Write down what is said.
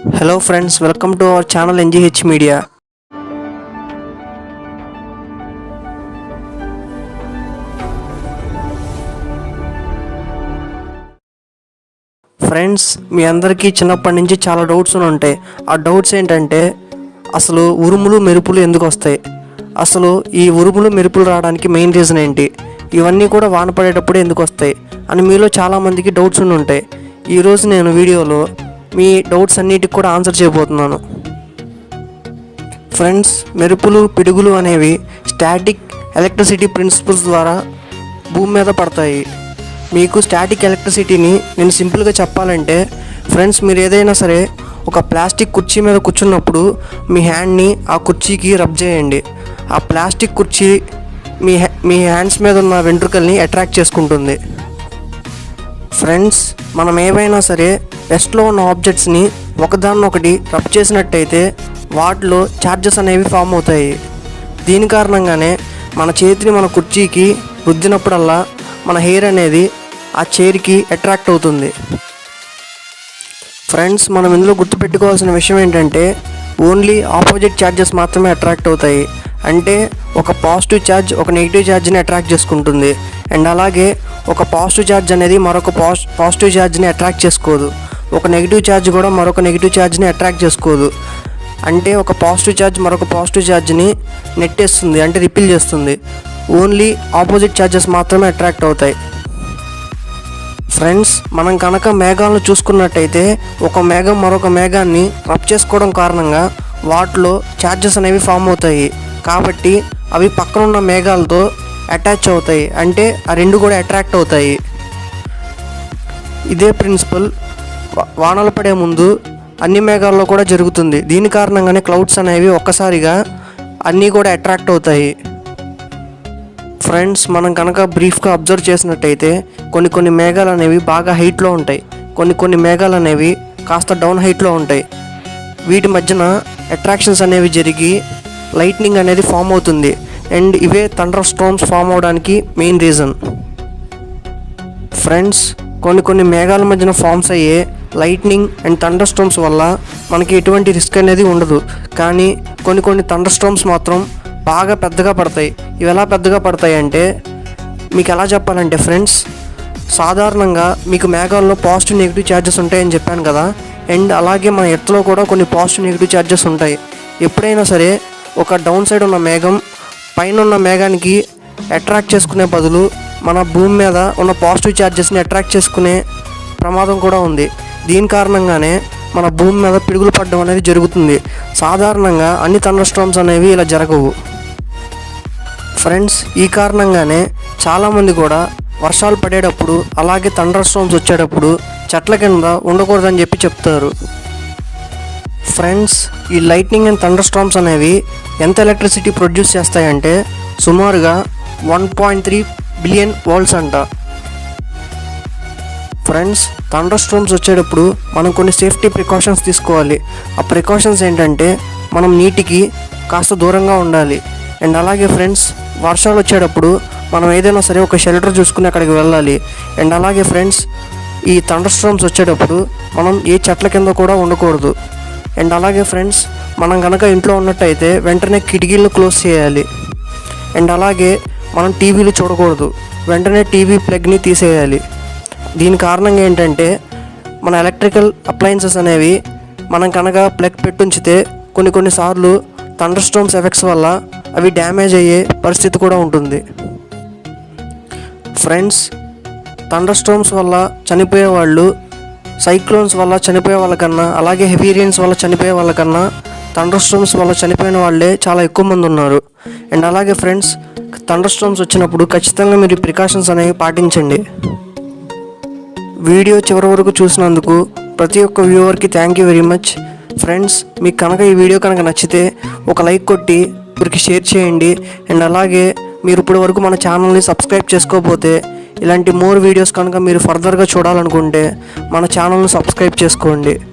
Hello friends, welcome to our channel NGH Media. Friends, మీ అందరికీ చిన్నప్పటి నుంచి చాలా డౌట్స్ ఉంటాయి. ఆ డౌట్స్ ఏంటంటే అసలు ఉరుములు మెరుపులు ఎందుకు వస్తాయి, అసలు ఈ ఉరుములు మెరుపులు రావడానికి మెయిన్ రీజన్ ఏంటి, ఇవన్నీ కూడా వాన పడేటప్పుడు ఎందుకు వస్తాయి అని మీలో చాలామందికి డౌట్స్ ఉంటాయి. ఈరోజు నేను వీడియోలో మీ డౌట్స్ అన్నిటికి కూడా ఆన్సర్ చేయబోతున్నాను. ఫ్రెండ్స్, మెరుపులు పిడుగులు అనేవి స్టాటిక్ ఎలక్ట్రిసిటీ ప్రిన్సిపల్స్ ద్వారా భూమి మీద పడతాయి. మీకు స్టాటిక్ ఎలక్ట్రిసిటీని నేను సింపుల్గా చెప్పాలంటే ఫ్రెండ్స్, మీరు ఏదైనా సరే ఒక ప్లాస్టిక్ కుర్చీ మీద కూర్చున్నప్పుడు మీ హ్యాండ్ని ఆ కుర్చీకి రబ్ చేయండి. ఆ ప్లాస్టిక్ కుర్చీ మీ హ్యాండ్స్ మీద ఉన్న వెంట్రుకల్ని అట్రాక్ట్ చేసుకుంటుంది. ఫ్రెండ్స్, మనం ఏవైనా సరే రెస్ట్లో ఉన్న ఆబ్జెక్ట్స్ని ఒకదాన్నొకటి రబ్ చేసినట్టయితే వాటిలో ఛార్జెస్ అనేవి ఫామ్ అవుతాయి. దీని కారణంగానే మన చేతిని మన కుర్చీకి రుద్దినప్పుడల్లా మన హెయిర్ అనేది ఆ చైర్కి అట్రాక్ట్ అవుతుంది. ఫ్రెండ్స్, మనం ఇందులో గుర్తుపెట్టుకోవాల్సిన విషయం ఏంటంటే ఓన్లీ ఆపోజిట్ ఛార్జెస్ మాత్రమే అట్రాక్ట్ అవుతాయి. అంటే ఒక పాజిటివ్ ఛార్జ్ ఒక నెగిటివ్ ఛార్జ్ని అట్రాక్ట్ చేసుకుంటుంది. అండ్ అలాగే ఒక పాజిటివ్ ఛార్జ్ అనేది మరొక పాజిటివ్ ఛార్జ్ని అట్రాక్ట్ చేసుకోదు. ఒక నెగిటివ్ ఛార్జ్ కూడా మరొక నెగిటివ్ ఛార్జ్ని అట్రాక్ట్ చేసుకోదు. అంటే ఒక పాజిటివ్ ఛార్జ్ మరొక పాజిటివ్ ఛార్జ్ని నెట్టేస్తుంది, అంటే రిపిల్ చేస్తుంది. ఓన్లీ ఆపోజిట్ ఛార్జెస్ మాత్రమే అట్రాక్ట్ అవుతాయి. ఫ్రెండ్స్, మనం కనుక మేఘాలను చూసుకున్నట్టయితే ఒక మేఘం మరొక మేఘాన్ని రబ్ చేసుకోవడం కారణంగా వాటిలో ఛార్జెస్ అనేవి ఫామ్ అవుతాయి. కాబట్టి అవి పక్కనున్న మేఘాలతో అటాచ్ అవుతాయి, అంటే ఆ రెండు కూడా అట్రాక్ట్ అవుతాయి. ఇదే ప్రిన్సిపల్ వానలు పడే ముందు అన్ని మేఘాల్లో కూడా జరుగుతుంది. దీని కారణంగానే క్లౌడ్స్ అనేవి ఒక్కసారిగా అన్నీ కూడా అట్రాక్ట్ అవుతాయి. ఫ్రెండ్స్, మనం కనుక బ్రీఫ్గా అబ్జర్వ్ చేసినట్టయితే కొన్ని మేఘాలు అనేవి బాగా హైట్లో ఉంటాయి, కొన్ని మేఘాలు అనేవి కాస్త డౌన్ హైట్లో ఉంటాయి. వీటి మధ్యన అట్రాక్షన్స్ అనేవి జరిగి లైట్నింగ్ అనేది ఫామ్ అవుతుంది. అండ్ ఇవే థండర్ స్టార్మ్స్ ఫామ్ అవడానికి మెయిన్ రీజన్. ఫ్రెండ్స్, కొన్ని మేఘాల మధ్యన ఫామ్స్ అయ్యే లైట్నింగ్ అండ్ థండర్ స్టార్మ్స్ వల్ల మనకి ఎటువంటి రిస్క్ అనేది ఉండదు. కానీ కొన్ని థండర్ స్టార్మ్స్ మాత్రం బాగా పెద్దగా పడతాయి. ఇవి ఎలా పెద్దగా పడతాయి అంటే మీకు ఎలా చెప్పాలంటే ఫ్రెండ్స్, సాధారణంగా మీకు మేఘాల్లో పాజిటివ్ నెగిటివ్ ఛార్జెస్ ఉంటాయని చెప్పాను కదా. అండ్ అలాగే మన ఎర్త్లో కూడా కొన్ని పాజిటివ్ నెగిటివ్ ఛార్జెస్ ఉంటాయి. ఎప్పుడైనా సరే ఒక డౌన్ సైడ్ ఉన్న మేఘం పైన ఉన్న మేఘానికి అట్రాక్ట్ చేసుకునే బదులు మన భూమి మీద ఉన్న పాజిటివ్ ఛార్జెస్ని అట్రాక్ట్ చేసుకునే ప్రమాదం కూడా ఉంది. దీని కారణంగానే మన భూమి మీద పిడుగులు పడడం అనేది జరుగుతుంది. సాధారణంగా అన్ని థండర్ స్టార్మ్స్ అనేవి ఇలా జరగవు. ఫ్రెండ్స్, ఈ కారణంగానే చాలామంది కూడా వర్షాలు పడేటప్పుడు అలాగే థండర్ స్టార్మ్స్ వచ్చేటప్పుడు చెట్ల కింద ఉండకూడదని చెప్తారు. ఫ్రెండ్స్, ఈ లైట్నింగ్ అండ్ థండర్ స్టార్మ్స్ అనేవి ఎంత ఎలక్ట్రిసిటీ ప్రొడ్యూస్ చేస్తాయంటే సుమారుగా 1.3 బిలియన్ వోల్ట్స్ అంట. ఫ్రెండ్స్, థండర్ స్టార్మ్స్ వచ్చేటప్పుడు మనం కొన్ని సేఫ్టీ ప్రికాషన్స్ తీసుకోవాలి. ఆ ప్రికాషన్స్ ఏంటంటే మనం నీటికి కాస్త దూరంగా ఉండాలి. అండ్ అలాగే ఫ్రెండ్స్, వర్షాలు వచ్చేటప్పుడు మనం ఏదైనా సరే ఒక షెల్టర్ చూసుకుని అక్కడికి వెళ్ళాలి. అండ్ అలాగే ఫ్రెండ్స్, ఈ థండర్ స్టార్మ్స్ వచ్చేటప్పుడు మనం ఏ చెట్ల కింద కూడా ఉండకూడదు. అండ్ అలాగే ఫ్రెండ్స్, మనం కనుక ఇంట్లో ఉన్నట్టయితే వెంటనే కిటికీలను క్లోజ్ చేయాలి. అండ్ అలాగే మనం టీవీలు చూడకూడదు, వెంటనే టీవీ ప్లగ్ని తీసేయాలి. దీని కారణంగా ఏంటంటే మన ఎలక్ట్రికల్ అప్లయన్సెస్ అనేవి మనం కనుక ప్లగ్ పెట్టుంచితే కొన్నిసార్లు థండర్ స్టార్మ్స్ ఎఫెక్ట్స్ వల్ల అవి డ్యామేజ్ అయ్యే పరిస్థితి కూడా ఉంటుంది. ఫ్రెండ్స్, థండర్ స్టార్మ్స్ వల్ల చనిపోయే వాళ్ళు సైక్లోన్స్ వల్ల చనిపోయే వాళ్ళకన్నా అలాగే హెవీ రెయిన్స్ వల్ల చనిపోయే వాళ్ళకన్నా థండర్ స్టార్మ్స్ వల్ల చనిపోయిన వాళ్ళే చాలా ఎక్కువ మంది ఉన్నారు. అండ్ అలాగే ఫ్రెండ్స్, థండర్ స్టార్మ్స్ వచ్చినప్పుడు ఖచ్చితంగా మీరు ప్రికాషన్స్ అనేవి పాటించండి. వీడియో చివరి వరకు చూసినందుకు ప్రతి ఒక్క వ్యూవర్కి thank you very much. Friends, మీకు కనుక ఈ వీడియో కనుక నచ్చితే ఒక లైక్ కొట్టి వీరికి షేర్ చేయండి. అండ్ అలాగే మీరు ఇప్పటి వరకు మన ఛానల్ని సబ్స్క్రైబ్ చేసుకోకపోతే ఇలాంటి మోర్ వీడియోస్ కనుక మీరు ఫర్దర్గా చూడాలనుకుంటే మన ఛానల్ని సబ్స్క్రైబ్ చేసుకోండి.